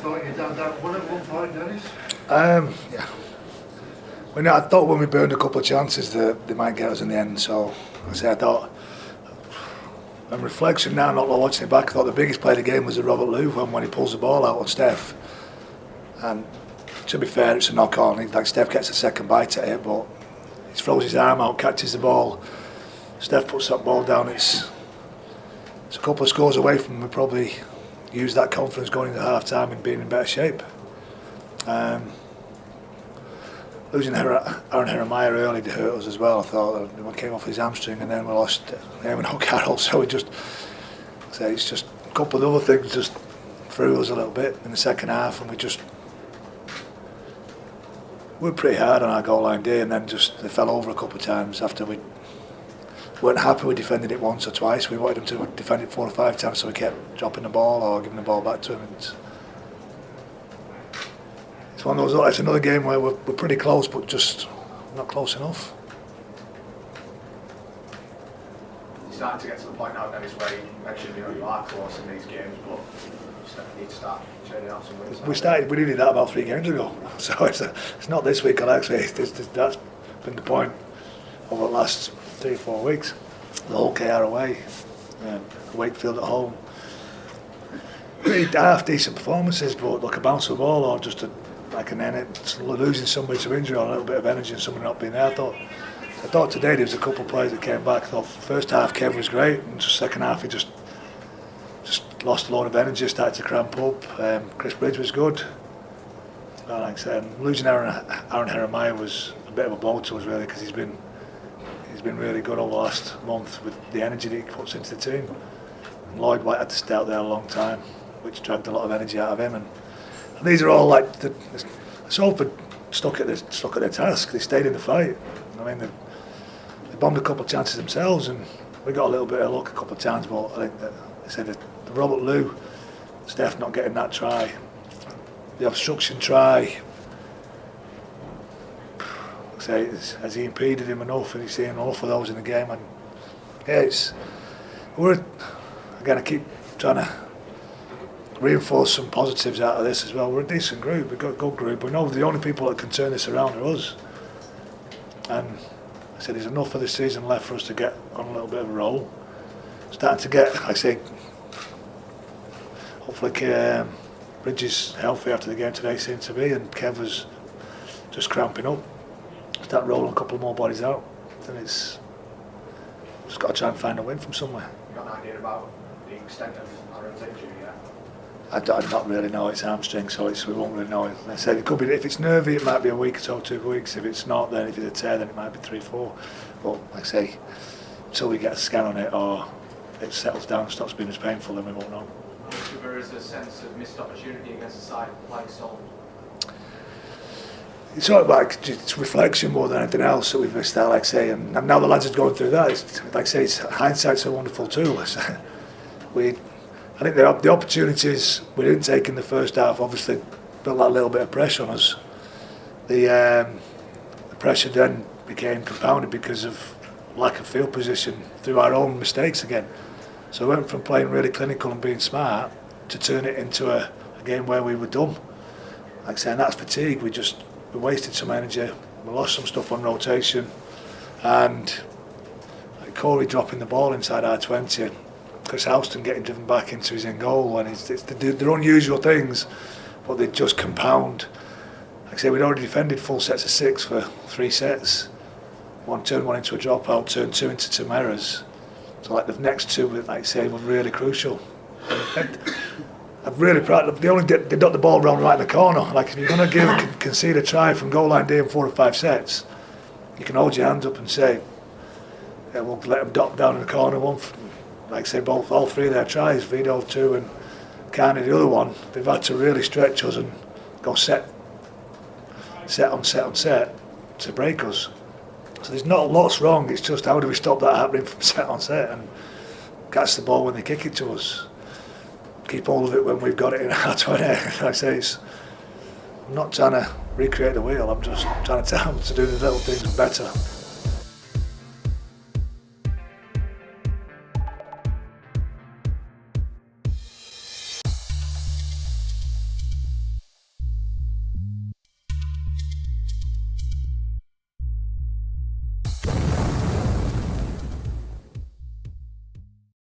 thought you'd had that one at one point, Dennis? Yeah. I thought when we burned a couple of chances that they might get us in the end. So I thought, on reflection now, not watching it back, I thought the biggest play of the game was the Robert Lou when he pulls the ball out on Steph. And to be fair, it's a knock on. Like Steph gets a second bite at it, but he throws his arm out, catches the ball. Steph puts that ball down. It's a couple of scores away from we probably use that confidence going into half time and being in better shape. Losing Aaron Jeremiah early to hurt us as well. I thought we came off his hamstring and then we lost Eamon O'Carroll. So it's just a couple of other things just threw us a little bit in the second half, and we were pretty hard on our goal line day, and then they fell over a couple of times after we weren't happy with defending it once or twice. We wanted them to defend it 4 or 5 times, so we kept dropping the ball or giving the ball back to him. It's one of those. It's another game where we're pretty close, but just not close enough. You're starting to get to the point now, Dennis, where you mentioned you are close in these games, but you need to start churning out some wins. We needed that about 3 games ago. So it's not this week or next week. That's been the point over the last 3 or 4 weeks. The whole KR away, Wakefield at home. Pretty half decent performances, but like a bounce of the ball or just losing somebody to injury or a little bit of energy and somebody not being there. I thought today there was a couple of players that came back. I thought first half Kev was great, and just second half he just lost a lot of energy, started to cramp up. Chris Bridge was good. Like I said, losing Aaron Jeremiah was a bit of a blow to us really, because he's been really good over the last month with the energy that he puts into the team. And Lloyd White had to stay out there a long time, which dragged a lot of energy out of him. And these are all like Salford stuck at their task. They stayed in the fight. I mean, they bombed a couple of chances themselves, and we got a little bit of luck a couple of times. But I think that they said the Robert Lou, Steph not getting that try, the obstruction try. Has he impeded him enough? And he's seeing enough of those in the game. And I keep trying to reinforce some positives out of this as well. We're a decent group, we've got a good group. We know the only people that can turn this around are us. And I said there's enough of the season left for us to get on a little bit of a roll. Starting to get, hopefully Bridges healthy after the game today seemed to be, and Kev was just cramping up. Start rolling a couple more bodies out, then it's just got to try and find a win from somewhere. You got an idea about the extent of Aaron's injury yet? I don't really know. It's hamstring, so we won't really know. I said it could be, if it's nervy, it might be a week or so, 2 weeks. If it's not, then if it's a tear, then it might be 3, 4. But like I say, until we get a scan on it or it settles down and stops being as painful, then we won't know. If there is a sense of missed opportunity against a side like Salford? It's sort of like it's reflection more than anything else that we've missed out, like I say, and now the lads are going through that. Like I say, hindsight's a wonderful tool. I think the opportunities we didn't take in the first half obviously built that little bit of pressure on us. The pressure then became compounded because of lack of field position through our own mistakes again. So we went from playing really clinical and being smart to turn it into a game where we were dumb. Like I say, and that's fatigue. We wasted some energy, we lost some stuff on rotation, and like Corey dropping the ball inside our 20, Chris Houston getting driven back into his in goal, and they're unusual things, but they just compound. Like I say, we'd already defended full sets of 6 for 3 sets. One turned one into a dropout, turned 2 into 2 errors. So like the next 2, like I say, were really crucial. I'm really proud. They got the ball round right in the corner. Like if you're going to concede a try from goal line day in 4 or 5 sets, you can hold your hands up and say, yeah, we'll let them dot down in the corner. Like I say, all 3 of their tries, Vito 2 and Carney the other one, they've had to really stretch us and go set on set to break us. So there's not lots wrong. It's just how do we stop that happening from set on set and catch the ball when they kick it to us. Keep hold of it when we've got it in our 20. Like I say, I'm not trying to recreate the wheel, I'm just trying to tell them to do the little things better.